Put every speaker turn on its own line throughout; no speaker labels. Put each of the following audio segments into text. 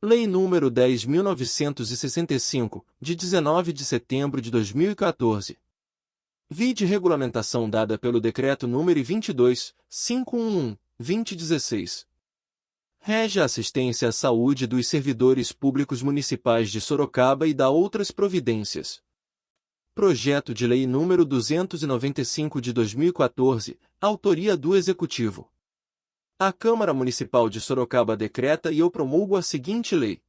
Lei nº 10.965, de 19 de setembro de 2014. Vide regulamentação dada pelo Decreto nº 22.511, 2016. Rege a assistência à saúde dos servidores públicos municipais de Sorocaba e dá outras providências. Projeto de Lei nº 295 de 2014, autoria do Executivo. A Câmara Municipal de Sorocaba decreta e eu promulgo a seguinte lei.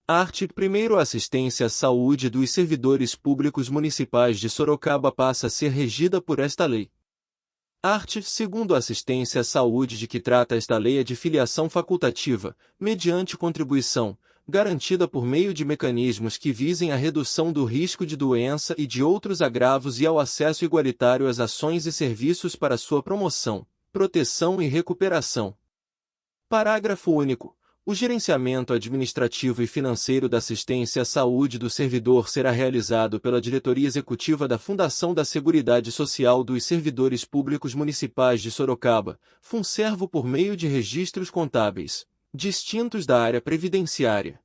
Art. 1º. A assistência à saúde dos servidores públicos municipais de Sorocaba passa a ser regida por esta lei. Art. 2º. A assistência à saúde de que trata esta lei é de filiação facultativa, mediante contribuição, garantida por meio de mecanismos que visem a redução do risco de doença e de outros agravos e ao acesso igualitário às ações e serviços para sua promoção, proteção e recuperação. Parágrafo único. O gerenciamento administrativo e financeiro da assistência à saúde do servidor será realizado pela Diretoria Executiva da Fundação da Seguridade Social dos Servidores Públicos Municipais de Sorocaba, Funservo por meio de registros contábeis, distintos da área previdenciária.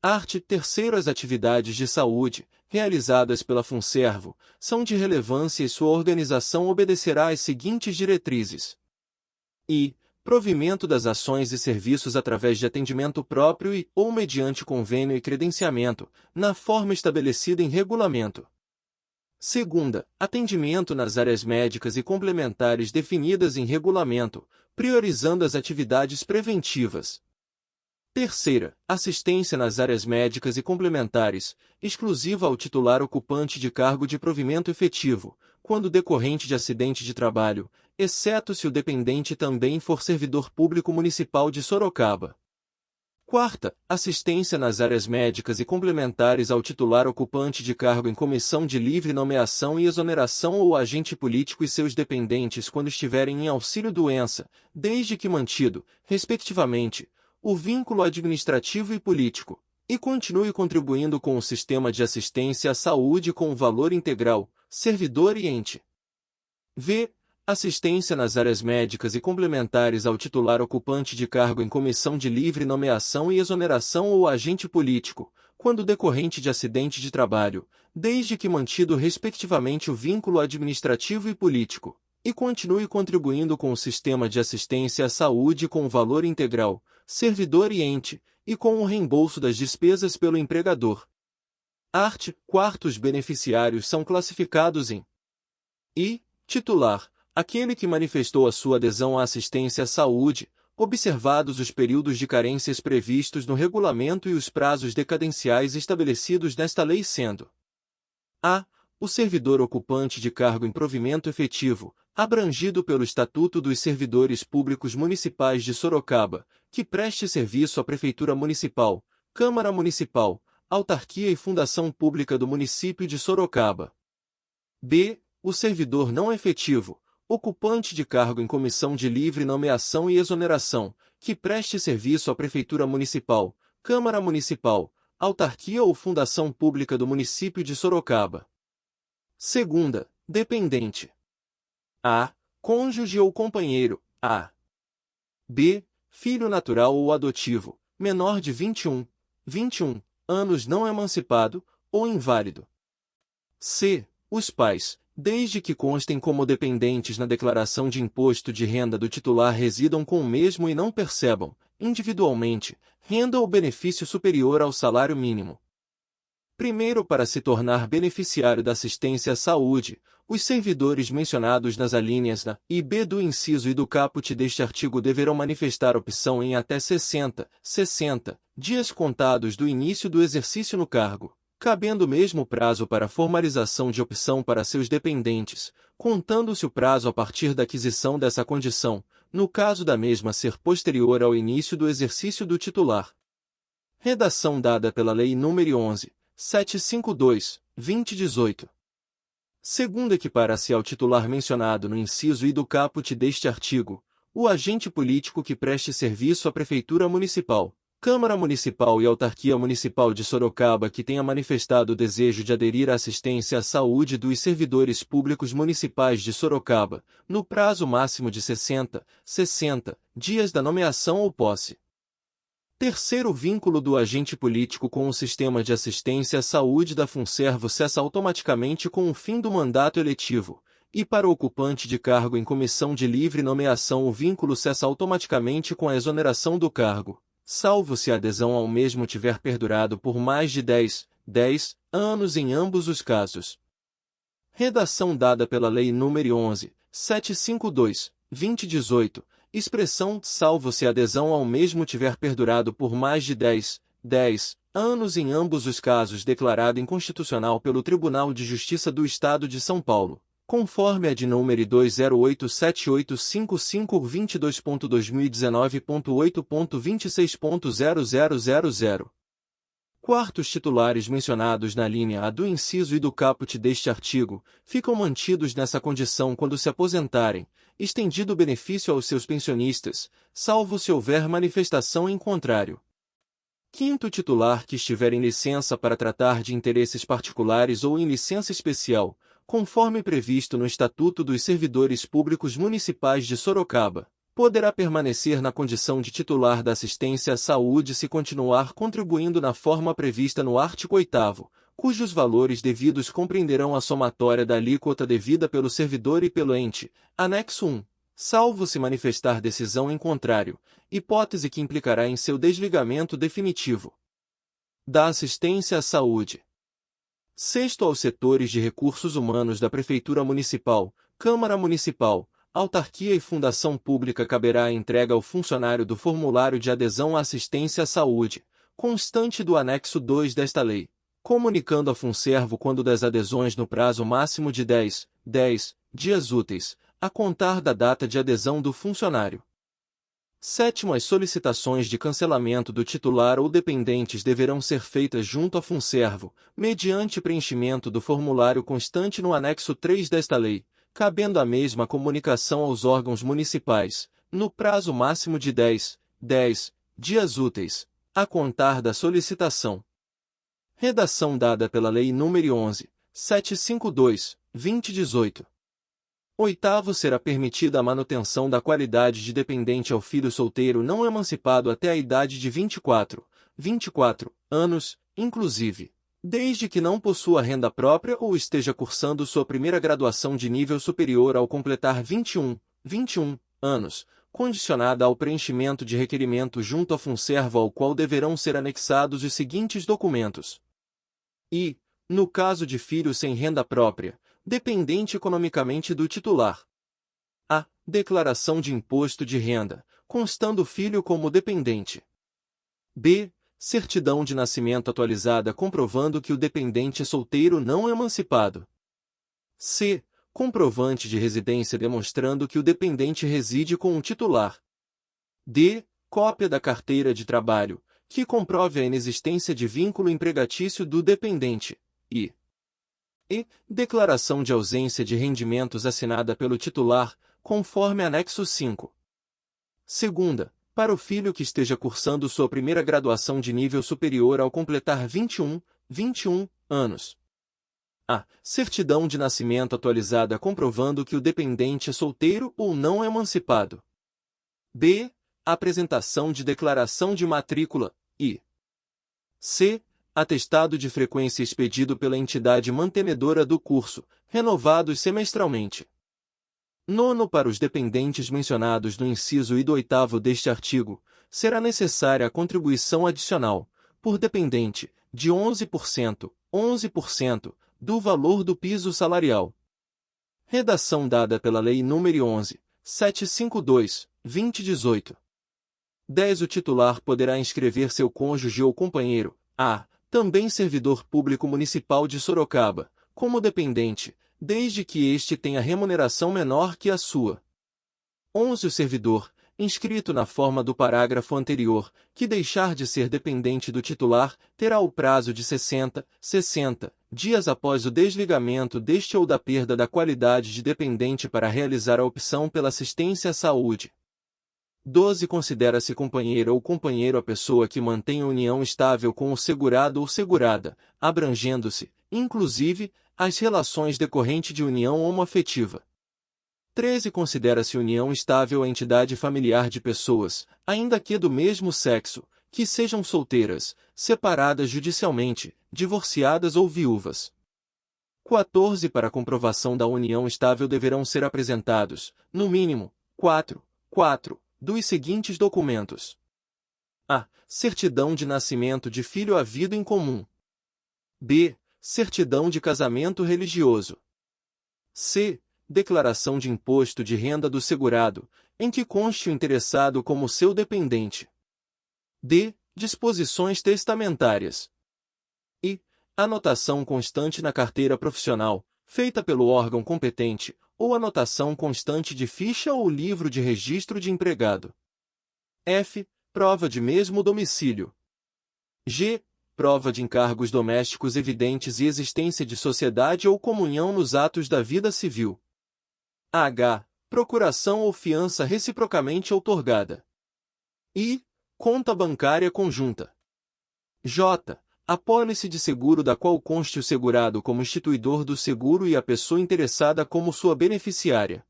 Art. 3º. As atividades de saúde, realizadas pela Funservo, são de relevância e sua organização obedecerá às seguintes diretrizes. Provimento das ações e serviços através de atendimento próprio e, ou mediante convênio e credenciamento, na forma estabelecida em regulamento. Segunda, atendimento nas áreas médicas e complementares definidas em regulamento, priorizando as atividades preventivas. Terceira, assistência nas áreas médicas e complementares, exclusiva ao titular ocupante de cargo de provimento efetivo, quando decorrente de acidente de trabalho, exceto se o dependente também for servidor público municipal de Sorocaba. Quarta, assistência nas áreas médicas e complementares ao titular ocupante de cargo em comissão de livre nomeação e exoneração ou agente político e seus dependentes quando estiverem em auxílio-doença, desde que mantido, respectivamente, o vínculo administrativo e político, e continue contribuindo com o sistema de assistência à saúde com o valor integral, servidor e ente. Assistência nas áreas médicas e complementares ao titular ocupante de cargo em comissão de livre nomeação e exoneração ou agente político, quando decorrente de acidente de trabalho, desde que mantido respectivamente o vínculo administrativo e político, e continue contribuindo com o sistema de assistência à saúde com o valor integral, servidor e ente, e com o reembolso das despesas pelo empregador. Art. 4. Os beneficiários são classificados em titular, aquele que manifestou a sua adesão à assistência à saúde, observados os períodos de carências previstos no regulamento e os prazos decadenciais estabelecidos nesta lei sendo o servidor ocupante de cargo em provimento efetivo, abrangido pelo Estatuto dos Servidores Públicos Municipais de Sorocaba, que preste serviço à Prefeitura Municipal, Câmara Municipal, Autarquia e Fundação Pública do Município de Sorocaba. O servidor não efetivo, ocupante de cargo em comissão de livre nomeação e exoneração, que preste serviço à Prefeitura Municipal, Câmara Municipal, Autarquia ou Fundação Pública do Município de Sorocaba. Segunda, dependente. A. Cônjuge ou companheiro. A. B. Filho natural ou adotivo, menor de 21 anos não emancipado, ou inválido. C. Os pais, desde que constem como dependentes na declaração de imposto de renda do titular residam com o mesmo e não percebam, individualmente, renda ou benefício superior ao salário mínimo. Primeiro, para se tornar beneficiário da assistência à saúde, os servidores mencionados nas alíneas A e B do inciso e do caput deste artigo deverão manifestar opção em até 60 dias contados do início do exercício no cargo, cabendo o mesmo prazo para formalização de opção para seus dependentes, contando-se o prazo a partir da aquisição dessa condição, no caso da mesma ser posterior ao início do exercício do titular. Redação dada pela Lei nº 11.752, 2018. Segundo, equipara-se ao titular mencionado no inciso I do caput deste artigo, o agente político que preste serviço à Prefeitura Municipal, Câmara Municipal e Autarquia Municipal de Sorocaba que tenha manifestado o desejo de aderir à assistência à saúde dos servidores públicos municipais de Sorocaba, no prazo máximo de 60 dias da nomeação ou posse. Terceiro vínculo do agente político com o sistema de assistência à saúde da Funservo cessa automaticamente com o fim do mandato eletivo, e para o ocupante de cargo em comissão de livre nomeação o vínculo cessa automaticamente com a exoneração do cargo, salvo se a adesão ao mesmo tiver perdurado por mais de 10 anos em ambos os casos. Redação dada pela Lei nº 11.752, 2018, expressão salvo se a adesão ao mesmo tiver perdurado por mais de 10 anos em ambos os casos declarado inconstitucional pelo Tribunal de Justiça do Estado de São Paulo, conforme a de número 2008785522.2019.8.26.0000. Quartos titulares mencionados na linha A do inciso e do caput deste artigo, ficam mantidos nessa condição quando se aposentarem, estendido o benefício aos seus pensionistas, salvo se houver manifestação em contrário. Quinto titular que estiver em licença para tratar de interesses particulares ou em licença especial, conforme previsto no Estatuto dos Servidores Públicos Municipais de Sorocaba, poderá permanecer na condição de titular da assistência à saúde se continuar contribuindo na forma prevista no artigo 8º, cujos valores devidos compreenderão a somatória da alíquota devida pelo servidor e pelo ente, anexo 1, salvo se manifestar decisão em contrário, hipótese que implicará em seu desligamento definitivo da assistência à saúde. Sexto, aos setores de recursos humanos da Prefeitura Municipal, Câmara Municipal, Autarquia e Fundação Pública caberá a entrega ao funcionário do formulário de adesão à assistência à saúde, constante do anexo 2 desta lei, comunicando a Funservo quando das adesões no prazo máximo de 10 dias úteis, a contar da data de adesão do funcionário. Sétimo, as solicitações de cancelamento do titular ou dependentes deverão ser feitas junto à Funservo, mediante preenchimento do formulário constante no anexo 3 desta lei, cabendo a mesma comunicação aos órgãos municipais, no prazo máximo de 10 dias úteis, a contar da solicitação. Redação dada pela Lei nº 11.752, 2018. Oitavo, será permitida a manutenção da qualidade de dependente ao filho solteiro não emancipado até a idade de 24 anos, inclusive, desde que não possua renda própria ou esteja cursando sua primeira graduação de nível superior ao completar 21 anos, condicionada ao preenchimento de requerimento junto à Funservo ao qual deverão ser anexados os seguintes documentos. E, no caso de filho sem renda própria, dependente economicamente do titular, a declaração de imposto de renda, constando o filho como dependente. B. Certidão de nascimento atualizada comprovando que o dependente é solteiro não emancipado. C. Comprovante de residência demonstrando que o dependente reside com o titular. D. Cópia da carteira de trabalho, que comprove a inexistência de vínculo empregatício do dependente. E. Declaração de ausência de rendimentos assinada pelo titular, conforme anexo 5. Segunda, para o filho que esteja cursando sua primeira graduação de nível superior ao completar 21 anos. A. Certidão de nascimento atualizada comprovando que o dependente é solteiro ou não emancipado. B. Apresentação de declaração de matrícula. E. C. Atestado de frequência expedido pela entidade mantenedora do curso, renovados semestralmente. Nono, para os dependentes mencionados no inciso I do 8º deste artigo, será necessária a contribuição adicional, por dependente, de 11% do valor do piso salarial. Redação dada pela Lei nº 11.752, 2018. 10. O titular poderá inscrever seu cônjuge ou companheiro, também servidor público municipal de Sorocaba, como dependente, desde que este tenha remuneração menor que a sua. 11. O servidor, inscrito na forma do parágrafo anterior, que deixar de ser dependente do titular, terá o prazo de 60 dias após o desligamento deste ou da perda da qualidade de dependente para realizar a opção pela assistência à saúde. 12. Considera-se companheira ou companheiro a pessoa que mantém união estável com o segurado ou segurada, abrangendo-se, inclusive, as relações decorrentes de união homoafetiva. 13. Considera-se união estável a entidade familiar de pessoas, ainda que do mesmo sexo, que sejam solteiras, separadas judicialmente, divorciadas ou viúvas. 14. Para comprovação da união estável deverão ser apresentados, no mínimo, 4 dos seguintes documentos. A. Certidão de nascimento de filho havido em comum. B. Certidão de casamento religioso. C. Declaração de imposto de renda do segurado, em que conste o interessado como seu dependente. D. Disposições testamentárias. E. Anotação constante na carteira profissional, feita pelo órgão competente, ou anotação constante de ficha ou livro de registro de empregado. F. Prova de mesmo domicílio. G. Prova de encargos domésticos evidentes e existência de sociedade ou comunhão nos atos da vida civil. H. Procuração ou fiança reciprocamente outorgada. I. Conta bancária conjunta. J. Apólice de seguro da qual conste o segurado como instituidor do seguro e a pessoa interessada como sua beneficiária.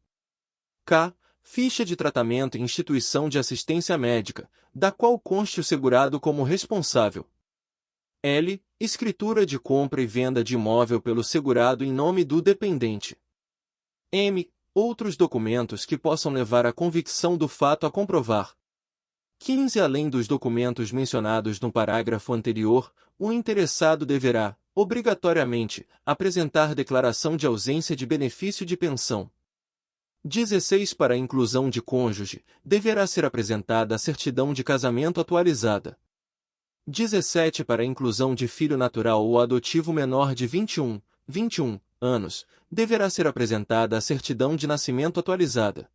K. Ficha de tratamento e instituição de assistência médica, da qual conste o segurado como responsável. L. Escritura de compra e venda de imóvel pelo segurado em nome do dependente. M. Outros documentos que possam levar à convicção do fato a comprovar. 15. Além dos documentos mencionados no parágrafo anterior, o interessado deverá, obrigatoriamente, apresentar declaração de ausência de benefício de pensão. 16. Para a inclusão de cônjuge, deverá ser apresentada a certidão de casamento atualizada. 17. Para a inclusão de filho natural ou adotivo menor de 21 anos, deverá ser apresentada a certidão de nascimento atualizada.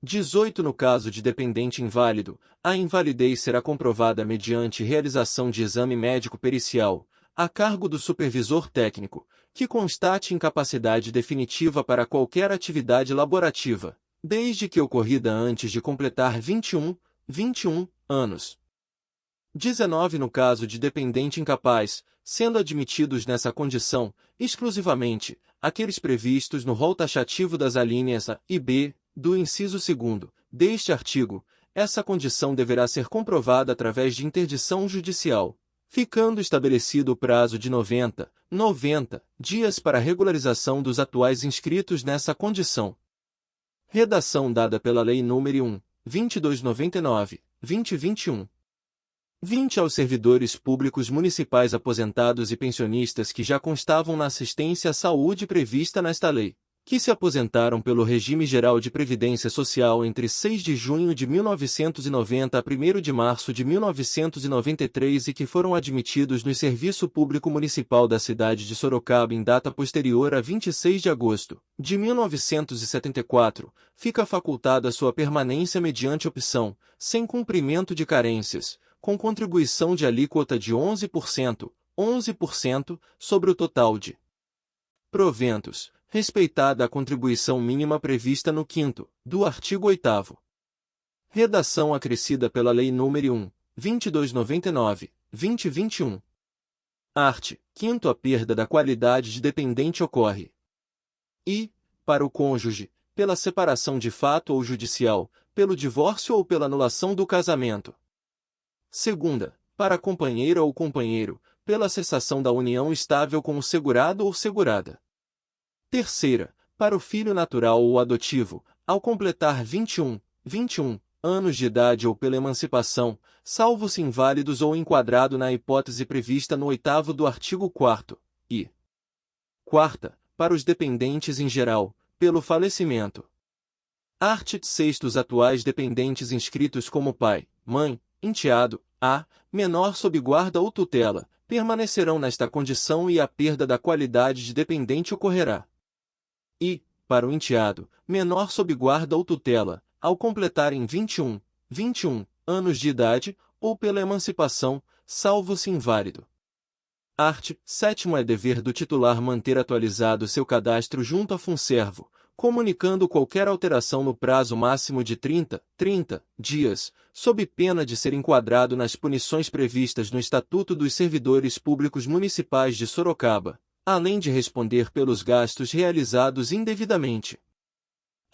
18. No caso de dependente inválido, a invalidez será comprovada mediante realização de exame médico pericial, a cargo do supervisor técnico, que constate incapacidade definitiva para qualquer atividade laborativa, desde que ocorrida antes de completar 21 anos. 19. No caso de dependente incapaz, sendo admitidos nessa condição, exclusivamente, aqueles previstos no rol taxativo das alíneas A e B, do inciso 2º, deste artigo, essa condição deverá ser comprovada através de interdição judicial, ficando estabelecido o prazo de 90 dias para a regularização dos atuais inscritos nessa condição. Redação dada pela Lei nº 1.2299/2021. 20. Aos servidores públicos municipais aposentados e pensionistas que já constavam na assistência à saúde prevista nesta lei, que se aposentaram pelo Regime Geral de Previdência Social entre 6 de junho de 1990 a 1º de março de 1993 e que foram admitidos no Serviço Público Municipal da cidade de Sorocaba em data posterior a 26 de agosto de 1974, fica facultada sua permanência mediante opção, sem cumprimento de carências, com contribuição de alíquota de 11% sobre o total de proventos, respeitada a contribuição mínima prevista no 5º do artigo 8º. Redação acrescida pela Lei nº 1.2299/2021. Art. 5º. A perda da qualidade de dependente ocorre. I. Para o cônjuge, pela separação de fato ou judicial, pelo divórcio ou pela anulação do casamento. Segunda, para a companheira ou companheiro, pela cessação da união estável com o segurado ou segurada. Terceira, para o filho natural ou adotivo, ao completar 21 anos de idade ou pela emancipação, salvo-se inválidos ou enquadrado na hipótese prevista no 8º do artigo 4º, e quarta, para os dependentes em geral, pelo falecimento. Art. 6. Os atuais dependentes inscritos como pai, mãe, enteado, menor sob guarda ou tutela, permanecerão nesta condição e a perda da qualidade de dependente ocorrerá. E, para o enteado, menor sob guarda ou tutela, ao completarem 21 anos de idade, ou pela emancipação, salvo-se inválido. Art. 7. É dever do titular manter atualizado seu cadastro junto à Funservo, comunicando qualquer alteração no prazo máximo de 30 dias, sob pena de ser enquadrado nas punições previstas no Estatuto dos Servidores Públicos Municipais de Sorocaba, além de responder pelos gastos realizados indevidamente.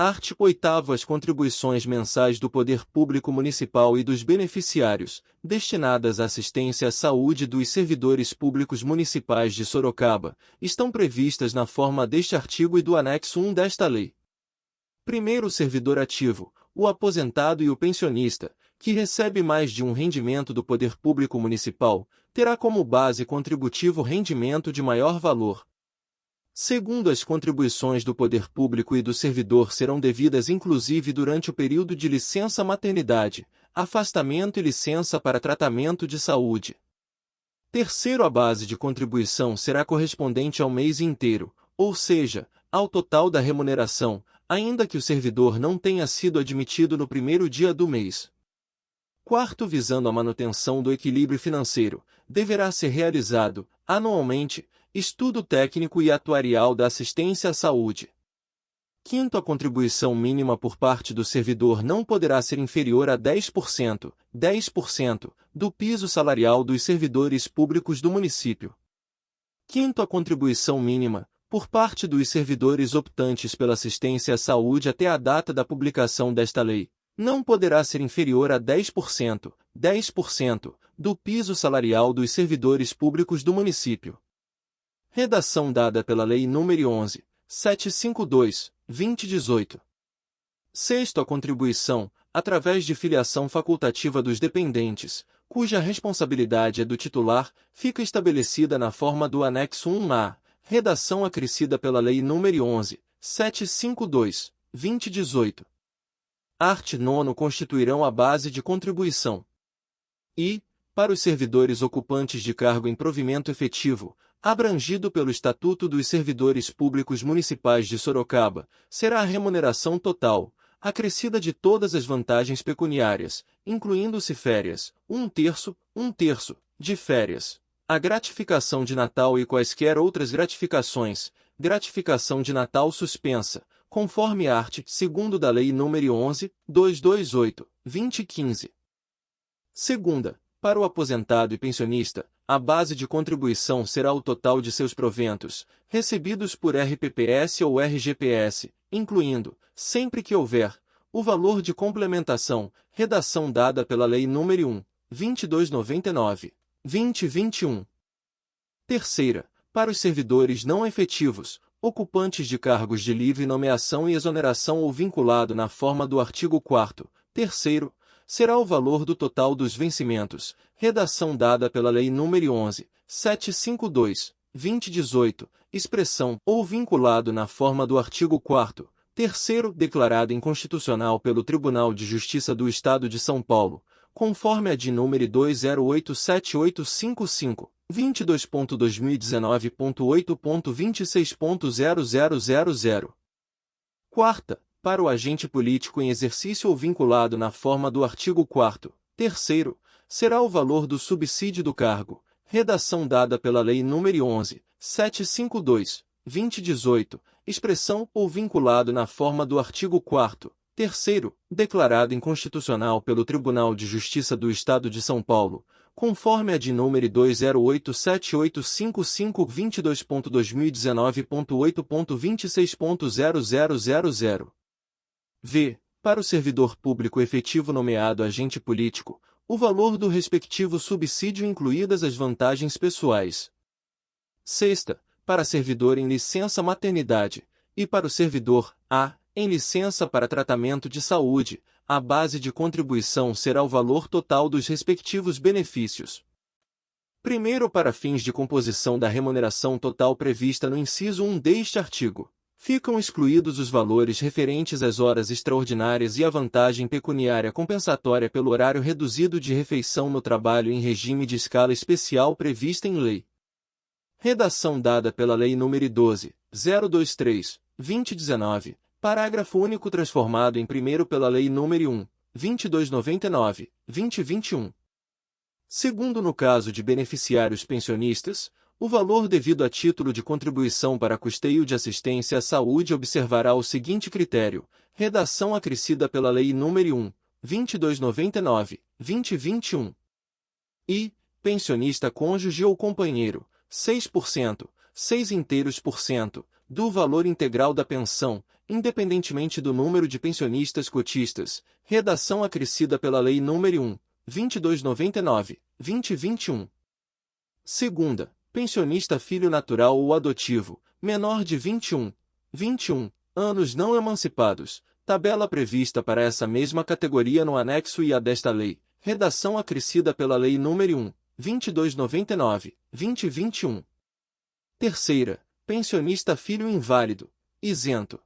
Artigo 8º. As contribuições mensais do Poder Público Municipal e dos beneficiários, destinadas à assistência à saúde dos servidores públicos municipais de Sorocaba, estão previstas na forma deste artigo e do anexo 1 desta lei. Primeiro, o servidor ativo, o aposentado e o pensionista, que recebe mais de um rendimento do Poder Público Municipal, terá como base contributivo rendimento de maior valor. Segundo, as contribuições do poder público e do servidor serão devidas inclusive durante o período de licença maternidade, afastamento e licença para tratamento de saúde. Terceiro, a base de contribuição será correspondente ao mês inteiro, ou seja, ao total da remuneração, ainda que o servidor não tenha sido admitido no primeiro dia do mês. Quarto, visando a manutenção do equilíbrio financeiro, deverá ser realizado, anualmente, estudo técnico e atuarial da assistência à saúde. Quinto, a contribuição mínima por parte do servidor não poderá ser inferior a 10%, do piso salarial dos servidores públicos do município. Quinto, a contribuição mínima, por parte dos servidores optantes pela assistência à saúde até a data da publicação desta lei, não poderá ser inferior a 10%, do piso salarial dos servidores públicos do município. Redação dada pela Lei nº 11.752/2018. Sexto, a contribuição, através de filiação facultativa dos dependentes, cuja responsabilidade é do titular, fica estabelecida na forma do anexo 1A, redação acrescida pela Lei nº 11.752/2018. Art. 9 constituirão a base de contribuição. E, para os servidores ocupantes de cargo em provimento efetivo, abrangido pelo Estatuto dos Servidores Públicos Municipais de Sorocaba, será a remuneração total, acrescida de todas as vantagens pecuniárias, incluindo-se férias, um terço, de férias, a gratificação de Natal e quaisquer outras gratificações, gratificação de Natal suspensa, conforme art. 2º da Lei nº 11.228/2015. Segunda, para o aposentado e pensionista, a base de contribuição será o total de seus proventos, recebidos por RPPS ou RGPS, incluindo, sempre que houver, o valor de complementação, redação dada pela Lei nº 1.2299/2021. Terceira, para os servidores não efetivos, ocupantes de cargos de livre nomeação e exoneração ou vinculado na forma do artigo 4º, terceiro, será o valor do total dos vencimentos, redação dada pela Lei nº 11.752/2018, expressão ou vinculado na forma do artigo 4º, terceiro, declarado inconstitucional pelo Tribunal de Justiça do Estado de São Paulo, conforme a DIN número 20878555, 22.2019.8.26.0000. Quarta, para o agente político em exercício ou vinculado na forma do artigo 4º, terceiro, será o valor do subsídio do cargo, redação dada pela Lei nº 11.752/2018, expressão ou vinculado na forma do artigo 4º, terceiro, declarado inconstitucional pelo Tribunal de Justiça do Estado de São Paulo, conforme a DIN número 20878555 22.2019.8.26.0000. V. Para o servidor público efetivo nomeado agente político, o valor do respectivo subsídio incluídas as vantagens pessoais. Sexta, para servidor em licença maternidade, e para o servidor A, em licença para tratamento de saúde, a base de contribuição será o valor total dos respectivos benefícios. Primeiro, para fins de composição da remuneração total prevista no inciso 1 deste artigo, ficam excluídos os valores referentes às horas extraordinárias e à vantagem pecuniária compensatória pelo horário reduzido de refeição no trabalho em regime de escala especial prevista em lei. Redação dada pela Lei nº 12.023/2019, parágrafo único transformado em primeiro pela Lei nº 1.2299/2021. Segundo, no caso de beneficiários pensionistas, o valor devido a título de contribuição para custeio de assistência à saúde observará o seguinte critério, redação acrescida pela Lei nº 1.2299/2021. E, pensionista cônjuge ou companheiro, 6%, do valor integral da pensão, independentemente do número de pensionistas cotistas, redação acrescida pela Lei nº 1, 2299, 2021. Segunda, pensionista filho natural ou adotivo, menor de 21 anos não emancipados, tabela prevista para essa mesma categoria no anexo IA desta lei, redação acrescida pela Lei nº 1, 2299, 2021. Terceira, pensionista filho inválido, isento.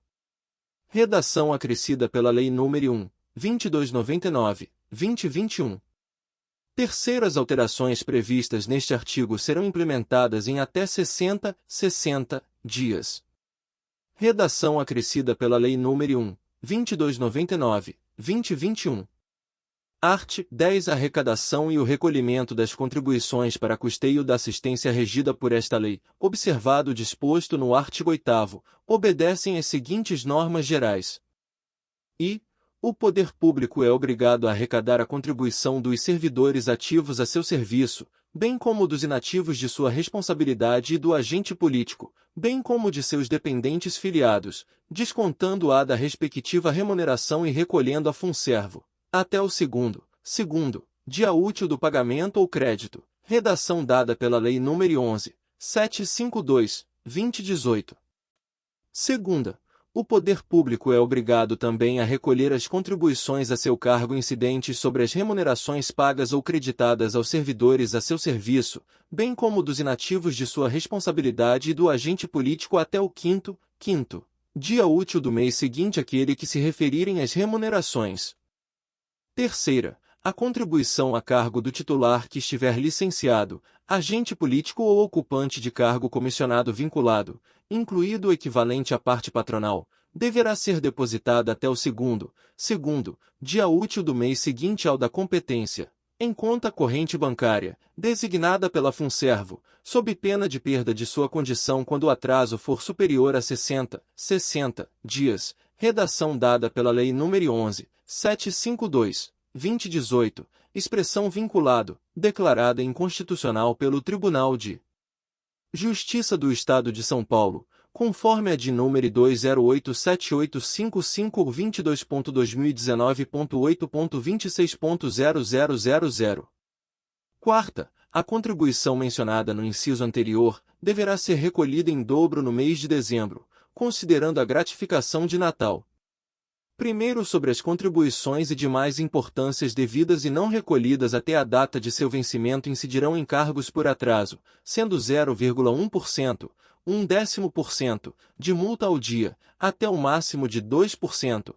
Redação acrescida pela Lei nº 1, 2299, 2021. Terceiras alterações previstas neste artigo serão implementadas em até 60 dias. Redação acrescida pela Lei nº 1, 2299, 2021. Art. 10. Arrecadação e o recolhimento das contribuições para custeio da assistência regida por esta lei, observado o disposto no artigo 8º, obedecem às seguintes normas gerais. O poder público é obrigado a arrecadar a contribuição dos servidores ativos a seu serviço, bem como dos inativos de sua responsabilidade e do agente político, bem como de seus dependentes filiados, descontando-a da respectiva remuneração e recolhendo a funservo, até o segundo dia útil do pagamento ou crédito, redação dada pela Lei nº 11, 752, 2018. Segunda, o poder público é obrigado também a recolher as contribuições a seu cargo incidentes sobre as remunerações pagas ou creditadas aos servidores a seu serviço, bem como dos inativos de sua responsabilidade e do agente político até o quinto dia útil do mês seguinte àquele que se referirem as remunerações. Terceira, a contribuição a cargo do titular que estiver licenciado, agente político ou ocupante de cargo comissionado vinculado, incluído o equivalente à parte patronal, deverá ser depositada até o segundo dia útil do mês seguinte ao da competência, em conta corrente bancária, designada pela funservo, sob pena de perda de sua condição quando o atraso for superior a 60 dias, redação dada pela Lei nº 11, 752, 2018, expressão vinculado, declarada inconstitucional pelo Tribunal de Justiça do Estado de São Paulo, conforme a de número 208785522.2019.8.26.0000. Quarta, a contribuição mencionada no inciso anterior deverá ser recolhida em dobro no mês de dezembro, considerando a gratificação de Natal. Primeiro, sobre as contribuições e demais importâncias devidas e não recolhidas até a data de seu vencimento incidirão encargos por atraso, sendo 0,1%, 0,1%, de multa ao dia, até o máximo de 2%,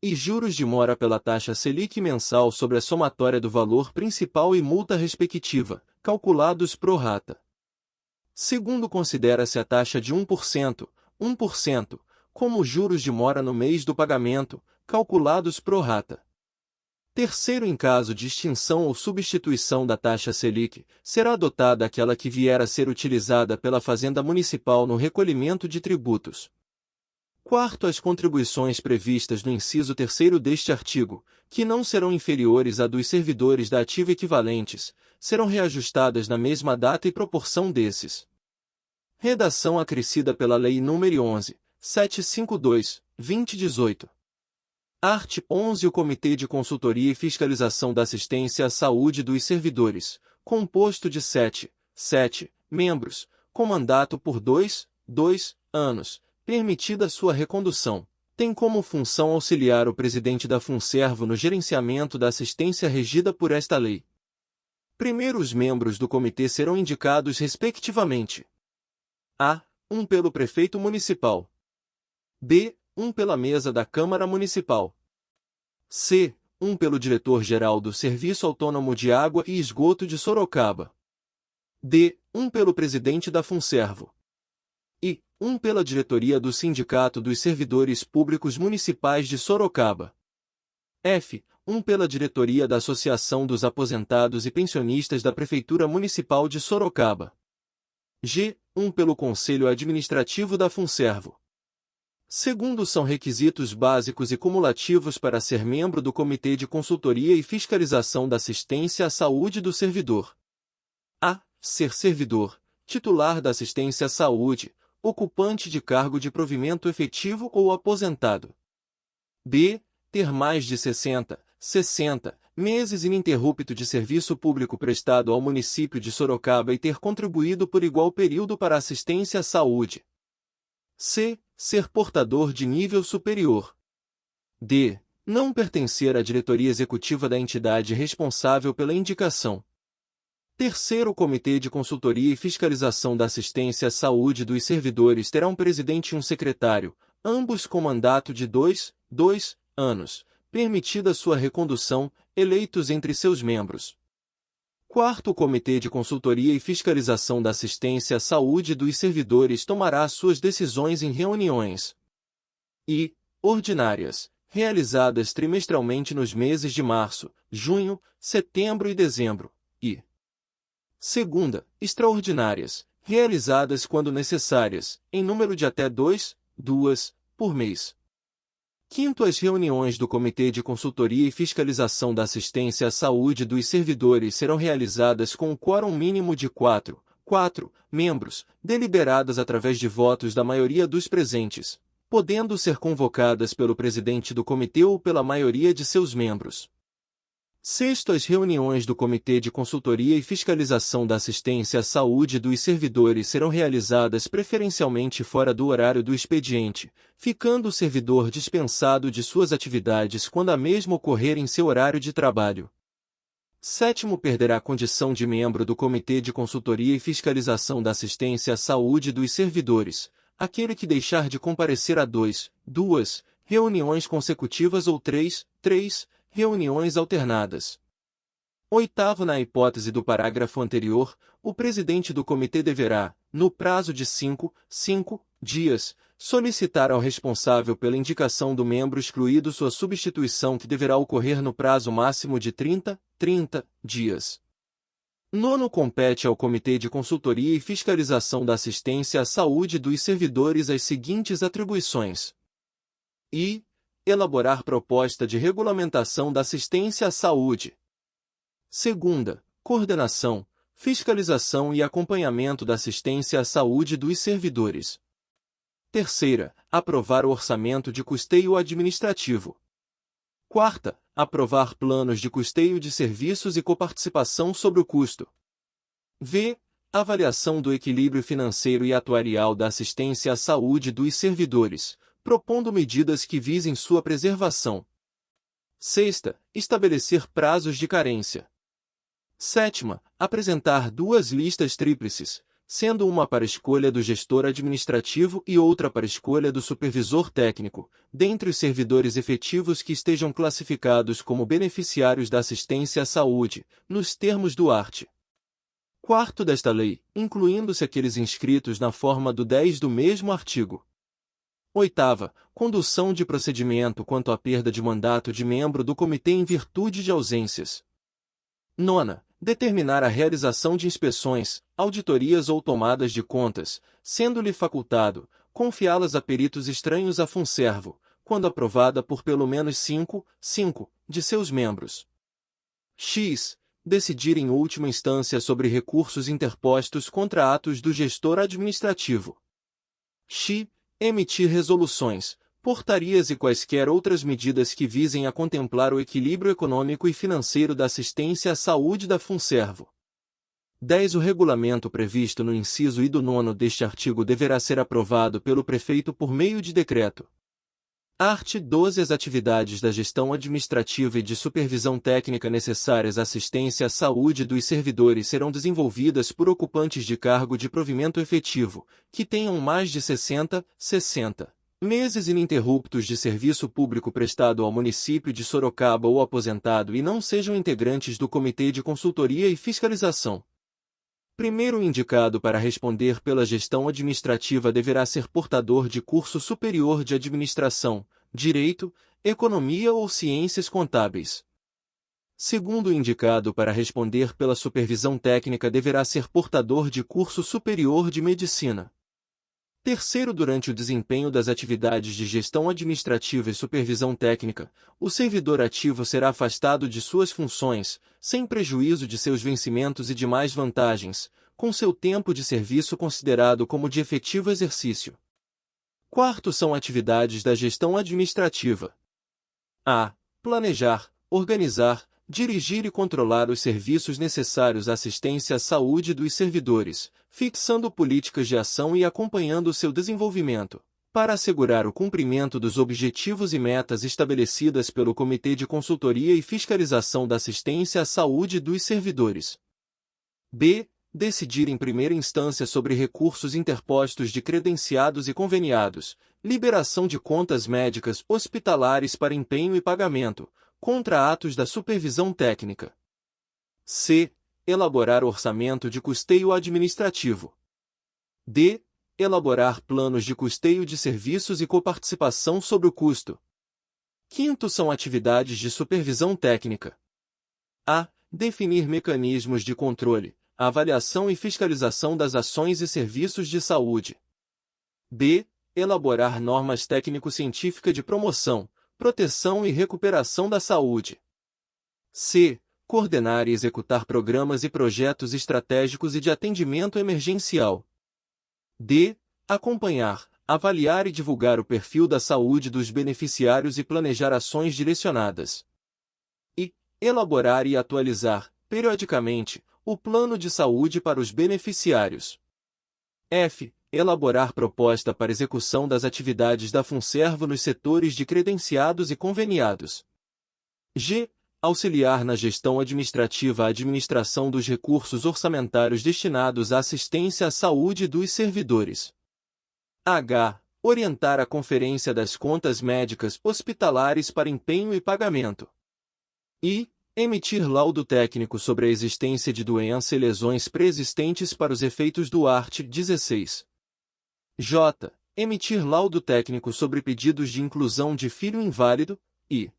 e juros de mora pela taxa Selic mensal sobre a somatória do valor principal e multa respectiva, calculados pro rata. Segundo, considera-se a taxa de 1%, como juros de mora no mês do pagamento, calculados pro rata. Terceiro, em caso de extinção ou substituição da taxa Selic, será adotada aquela que vier a ser utilizada pela Fazenda Municipal no recolhimento de tributos. Quarto, as contribuições previstas no inciso 3º deste artigo, que não serão inferiores à dos servidores da ativa equivalentes, serão reajustadas na mesma data e proporção desses. Redação acrescida pela Lei nº 11, 752, 2018. Art. 11. O Comitê de Consultoria e Fiscalização da Assistência à Saúde dos Servidores, composto de 7 membros, com mandato por 2 anos, permitida sua recondução, tem como função auxiliar o presidente da funservo no gerenciamento da assistência regida por esta lei. Primeiro, os membros do comitê serão indicados respectivamente: a. 1 pelo prefeito municipal. B. 1 pela mesa da Câmara Municipal. C. 1 pelo diretor-geral do Serviço Autônomo de Água e Esgoto de Sorocaba. D. 1 pelo presidente da funservo. E. 1 pela diretoria do Sindicato dos Servidores Públicos Municipais de Sorocaba. F. 1 pela diretoria da Associação dos Aposentados e Pensionistas da Prefeitura Municipal de Sorocaba. G. 1 pelo Conselho Administrativo da funservo. Segundo, são requisitos básicos e cumulativos para ser membro do Comitê de Consultoria e Fiscalização da Assistência à Saúde do Servidor. A. Ser servidor, titular da assistência à saúde, ocupante de cargo de provimento efetivo ou aposentado. B. Ter mais de 60 meses ininterrupto de serviço público prestado ao município de Sorocaba e ter contribuído por igual período para assistência à saúde. C. Ser portador de nível superior. D. Não pertencer à diretoria executiva da entidade responsável pela indicação. Terceiro, o Comitê de Consultoria e Fiscalização da Assistência à Saúde dos Servidores terá um presidente e um secretário, ambos com mandato de 2 anos, permitida sua recondução, eleitos entre seus membros. Quarto, o Comitê de Consultoria e Fiscalização da Assistência à Saúde dos Servidores tomará suas decisões em reuniões ordinárias, realizadas trimestralmente nos meses de março, junho, setembro e dezembro, e segunda, extraordinárias, realizadas quando necessárias, em número de até duas por mês. Quinto, as reuniões do Comitê de Consultoria e Fiscalização da Assistência à Saúde dos Servidores serão realizadas com um quórum mínimo de 4 membros, deliberadas através de votos da maioria dos presentes, podendo ser convocadas pelo presidente do comitê ou pela maioria de seus membros. Sexto, as reuniões do Comitê de Consultoria e Fiscalização da Assistência à Saúde dos Servidores serão realizadas preferencialmente fora do horário do expediente, ficando o servidor dispensado de suas atividades quando a mesma ocorrer em seu horário de trabalho. Sétimo, perderá a condição de membro do Comitê de Consultoria e Fiscalização da Assistência à Saúde dos Servidores, aquele que deixar de comparecer a duas reuniões consecutivas ou três reuniões alternadas. Oitavo, na hipótese do parágrafo anterior, o presidente do comitê deverá, no prazo de 5 dias, solicitar ao responsável pela indicação do membro excluído sua substituição, que deverá ocorrer no prazo máximo de 30 dias. Nono, compete ao Comitê de Consultoria e Fiscalização da Assistência à Saúde dos Servidores as seguintes atribuições: elaborar proposta de regulamentação da assistência à saúde. Segunda, coordenação, fiscalização e acompanhamento da assistência à saúde dos servidores. Terceira, aprovar o orçamento de custeio administrativo. Quarta, aprovar planos de custeio de serviços e coparticipação sobre o custo. V. Avaliação do equilíbrio financeiro e atuarial da assistência à saúde dos servidores, propondo medidas que visem sua preservação. Sexta, estabelecer prazos de carência. Sétima, apresentar 2 listas tríplices, sendo uma para escolha do gestor administrativo e outra para escolha do supervisor técnico, dentre os servidores efetivos que estejam classificados como beneficiários da assistência à saúde, nos termos do art. 4º desta lei, incluindo-se aqueles inscritos na forma do 10 do mesmo artigo. Oitava, condução de procedimento quanto à perda de mandato de membro do comitê em virtude de ausências. Nona, determinar a realização de inspeções, auditorias ou tomadas de contas, sendo-lhe facultado, confiá-las a peritos estranhos à Funservo, quando aprovada por pelo menos 5 de seus membros. X. Decidir em última instância sobre recursos interpostos contra atos do gestor administrativo. X. Emitir resoluções, portarias e quaisquer outras medidas que visem a contemplar o equilíbrio econômico e financeiro da assistência à saúde da Funservo. 10. O regulamento previsto no inciso I do 9º deste artigo deverá ser aprovado pelo prefeito por meio de decreto. Art. 12. As atividades da gestão administrativa e de supervisão técnica necessárias à assistência à saúde dos servidores serão desenvolvidas por ocupantes de cargo de provimento efetivo, que tenham mais de 60 meses ininterruptos de serviço público prestado ao município de Sorocaba ou aposentado e não sejam integrantes do Comitê de Consultoria e Fiscalização. Primeiro indicado para responder pela gestão administrativa deverá ser portador de curso superior de administração, direito, economia ou ciências contábeis. Segundo indicado para responder pela supervisão técnica deverá ser portador de curso superior de medicina. Terceiro, durante o desempenho das atividades de gestão administrativa e supervisão técnica, o servidor ativo será afastado de suas funções, sem prejuízo de seus vencimentos e demais vantagens, com seu tempo de serviço considerado como de efetivo exercício. Quarto são atividades da gestão administrativa. A. Planejar, organizar, dirigir e controlar os serviços necessários à assistência à saúde dos servidores, fixando políticas de ação e acompanhando seu desenvolvimento, para assegurar o cumprimento dos objetivos e metas estabelecidas pelo Comitê de Consultoria e Fiscalização da Assistência à Saúde dos Servidores. B. Decidir em primeira instância sobre recursos interpostos de credenciados e conveniados, liberação de contas médicas hospitalares para empenho e pagamento, contra atos da supervisão técnica. C. Elaborar orçamento de custeio administrativo. D. Elaborar planos de custeio de serviços e coparticipação sobre o custo. Quinto são atividades de supervisão técnica. A. Definir mecanismos de controle, avaliação e fiscalização das ações e serviços de saúde. B. Elaborar normas técnico-científicas de promoção, proteção e recuperação da saúde. C. Coordenar e executar programas e projetos estratégicos e de atendimento emergencial. D. Acompanhar, avaliar e divulgar o perfil da saúde dos beneficiários e planejar ações direcionadas. E. Elaborar e atualizar, periodicamente, o plano de saúde para os beneficiários. F. Elaborar proposta para execução das atividades da Funservo nos setores de credenciados e conveniados. G. Auxiliar na gestão administrativa a administração dos recursos orçamentários destinados à assistência à saúde dos servidores. H. Orientar a conferência das contas médicas hospitalares para empenho e pagamento. I. Emitir laudo técnico sobre a existência de doença e lesões preexistentes para os efeitos do art. 16. J. Emitir laudo técnico sobre pedidos de inclusão de filho inválido. I.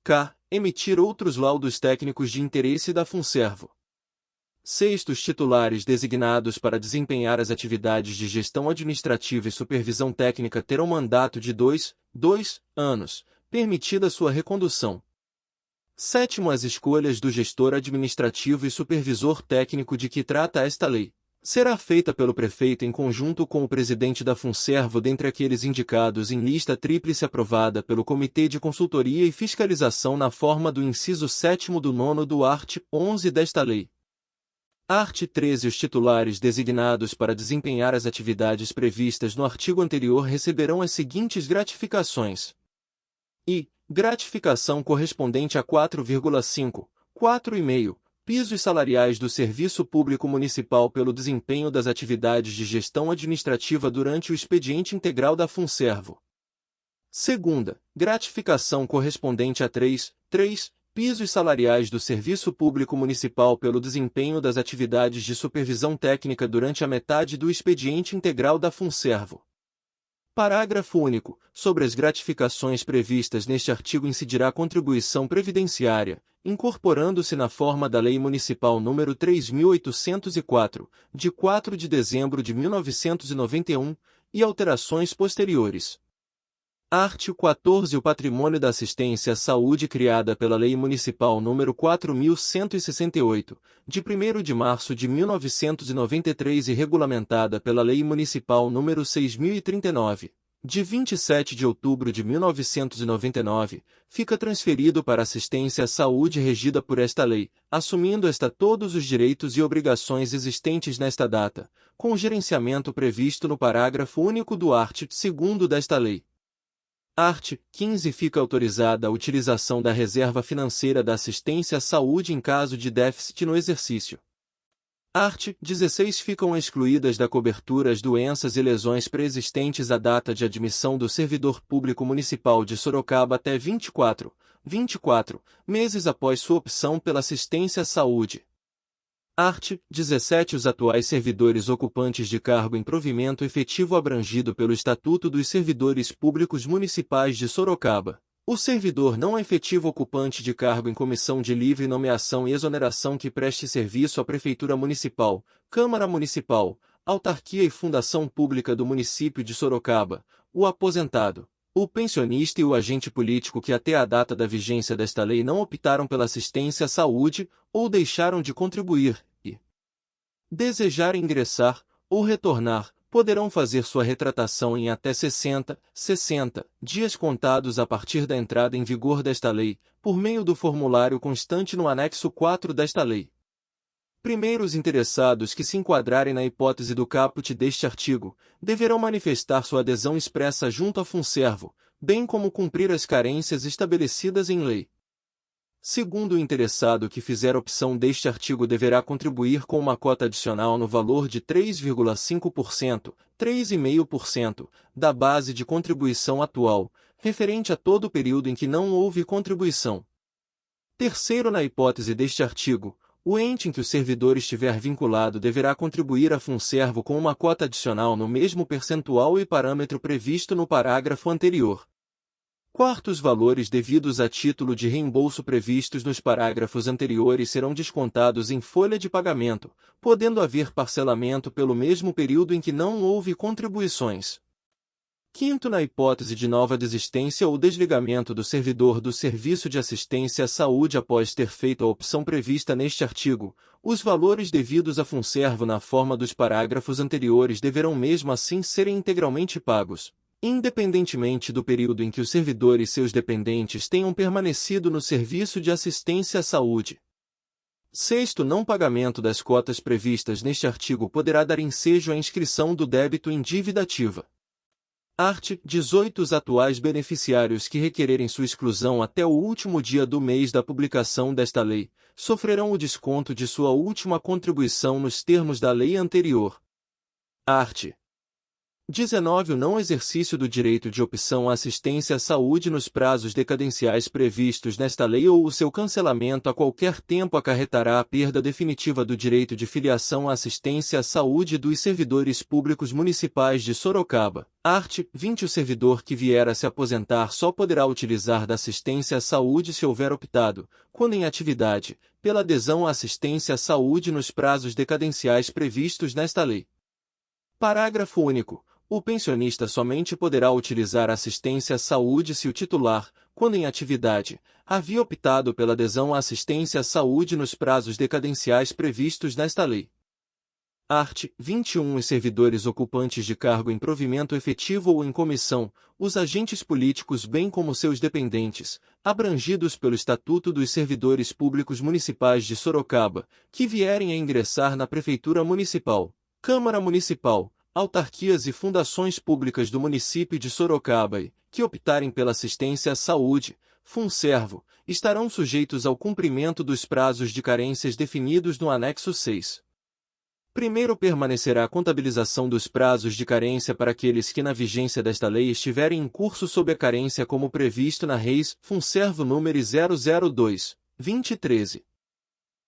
K. Emitir outros laudos técnicos de interesse da Funservo. Sextos titulares designados para desempenhar as atividades de gestão administrativa e supervisão técnica terão mandato de 2 anos, permitida sua recondução. Sétimo, as escolhas do gestor administrativo e supervisor técnico de que trata esta lei será feita pelo prefeito em conjunto com o presidente da Funservo dentre aqueles indicados em lista tríplice aprovada pelo Comitê de Consultoria e Fiscalização na forma do inciso 7º do 9º do art. 11 desta lei. Art. 13. Os titulares designados para desempenhar as atividades previstas no artigo anterior receberão as seguintes gratificações. I. Gratificação correspondente a 4,5, 4,5 pisos salariais do Serviço Público Municipal pelo desempenho das atividades de gestão administrativa durante o expediente integral da Funservo. Segunda, gratificação correspondente a 3 pisos salariais do Serviço Público Municipal pelo desempenho das atividades de supervisão técnica durante a metade do expediente integral da Funservo. Parágrafo único. Sobre as gratificações previstas neste artigo incidirá contribuição previdenciária, incorporando-se na forma da Lei Municipal nº 3.804, de 4 de dezembro de 1991, e alterações posteriores. Art. 14. O patrimônio da assistência à saúde criada pela Lei Municipal nº 4.168, de 1º de março de 1993 e regulamentada pela Lei Municipal nº 6.039, de 27 de outubro de 1999, fica transferido para assistência à saúde regida por esta lei, assumindo esta todos os direitos e obrigações existentes nesta data, com o gerenciamento previsto no parágrafo único do art. 2º desta lei. Art. 15. Fica autorizada a utilização da reserva financeira da assistência à saúde em caso de déficit no exercício. Art. 16. Ficam excluídas da cobertura as doenças e lesões preexistentes à data de admissão do servidor público municipal de Sorocaba até 24 meses após sua opção pela assistência à saúde. Art. 17. Os atuais servidores ocupantes de cargo em provimento efetivo abrangido pelo Estatuto dos Servidores Públicos Municipais de Sorocaba. O servidor não efetivo ocupante de cargo em comissão de livre nomeação e exoneração que preste serviço à Prefeitura Municipal, Câmara Municipal, Autarquia e Fundação Pública do Município de Sorocaba, o aposentado, o pensionista e o agente político que até a data da vigência desta lei não optaram pela assistência à saúde ou deixaram de contribuir, e desejarem ingressar ou retornar, poderão fazer sua retratação em até 60 dias contados a partir da entrada em vigor desta lei, por meio do formulário constante no anexo 4 desta lei. Primeiros interessados que se enquadrarem na hipótese do caput deste artigo, deverão manifestar sua adesão expressa junto à Funservo, bem como cumprir as carências estabelecidas em lei. Segundo o interessado que fizer opção deste artigo deverá contribuir com uma cota adicional no valor de 3,5%, 3,5% da base de contribuição atual, referente a todo o período em que não houve contribuição. Terceiro, na hipótese deste artigo, o ente em que o servidor estiver vinculado deverá contribuir à Funservo com uma cota adicional no mesmo percentual e parâmetro previsto no parágrafo anterior. Quarto, os valores devidos a título de reembolso previstos nos parágrafos anteriores serão descontados em folha de pagamento, podendo haver parcelamento pelo mesmo período em que não houve contribuições. Quinto, na hipótese de nova desistência ou desligamento do servidor do Serviço de Assistência à Saúde após ter feito a opção prevista neste artigo, os valores devidos à Funservo na forma dos parágrafos anteriores deverão mesmo assim serem integralmente pagos, independentemente do período em que o servidor e seus dependentes tenham permanecido no Serviço de Assistência à Saúde. Sexto, não pagamento das cotas previstas neste artigo poderá dar ensejo à inscrição do débito em dívida ativa. Art. 18. Os atuais beneficiários que requererem sua exclusão até o último dia do mês da publicação desta lei, sofrerão o desconto de sua última contribuição nos termos da lei anterior. Art. 19. O não exercício do direito de opção à assistência à saúde nos prazos decadenciais previstos nesta lei ou o seu cancelamento a qualquer tempo acarretará a perda definitiva do direito de filiação à assistência à saúde dos servidores públicos municipais de Sorocaba. Art. 20. O servidor que vier a se aposentar só poderá utilizar da assistência à saúde se houver optado, quando em atividade, pela adesão à assistência à saúde nos prazos decadenciais previstos nesta lei. Parágrafo único. O pensionista somente poderá utilizar a assistência à saúde se o titular, quando em atividade, havia optado pela adesão à assistência à saúde nos prazos decadenciais previstos nesta lei. Art. 21. Os servidores ocupantes de cargo em provimento efetivo ou em comissão, os agentes políticos bem como seus dependentes, abrangidos pelo Estatuto dos Servidores Públicos Municipais de Sorocaba, que vierem a ingressar na Prefeitura Municipal, Câmara Municipal, autarquias e fundações públicas do município de Sorocaba e, que optarem pela assistência à saúde, Funservo, estarão sujeitos ao cumprimento dos prazos de carências definidos no anexo 6. Primeiro, permanecerá a contabilização dos prazos de carência para aqueles que na vigência desta lei estiverem em curso sob a carência como previsto na Reis Funservo número 002/2013.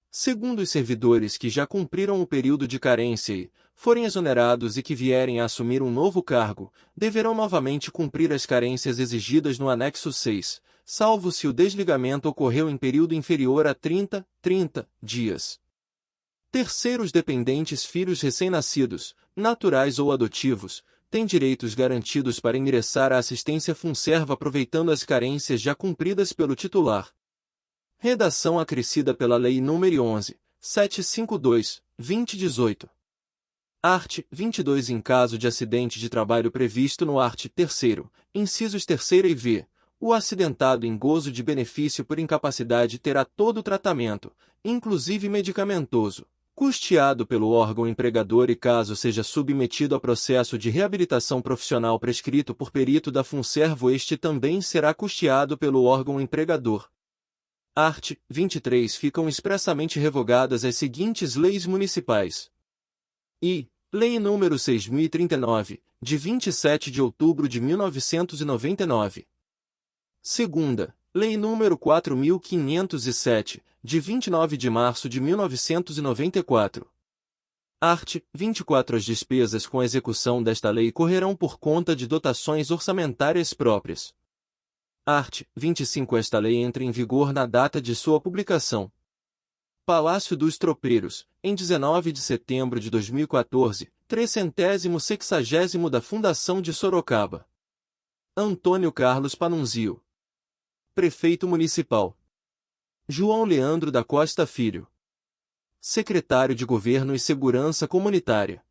Segundo, os servidores que já cumpriram o período de carência e forem exonerados e que vierem a assumir um novo cargo, deverão novamente cumprir as carências exigidas no anexo 6, salvo se o desligamento ocorreu em período inferior a 30 dias. Terceiro, os dependentes filhos recém-nascidos, naturais ou adotivos, têm direitos garantidos para ingressar à assistência Funservo aproveitando as carências já cumpridas pelo titular. Redação acrescida pela Lei nº 11.752/2018. Art. 22. Em caso de acidente de trabalho previsto no art. 3º, incisos 3º e v, o acidentado em gozo de benefício por incapacidade terá todo o tratamento, inclusive medicamentoso, custeado pelo órgão empregador e caso seja submetido a processo de reabilitação profissional prescrito por perito da Funservo este também será custeado pelo órgão empregador. Art. 23. Ficam expressamente revogadas as seguintes leis municipais. Lei nº 6.039, de 27 de outubro de 1999. Segunda, Lei nº 4.507, de 29 de março de 1994. Art. 24. As despesas com a execução desta lei correrão por conta de dotações orçamentárias próprias. Art. 25. Esta lei entra em vigor na data de sua publicação. Palácio dos Tropeiros, em 19 de setembro de 2014, 360º da Fundação de Sorocaba. Antônio Carlos Panunzio. Prefeito Municipal. João Leandro da Costa Filho. Secretário de Governo e Segurança Comunitária: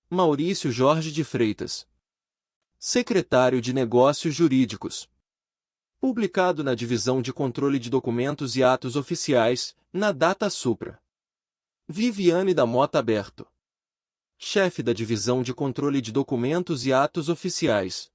Maurício Jorge de Freitas. Secretário de Negócios Jurídicos. Publicado na Divisão de Controle de Documentos e Atos Oficiais, na data supra: Viviane da Mota Berto. Chefe da Divisão de Controle de Documentos e Atos Oficiais: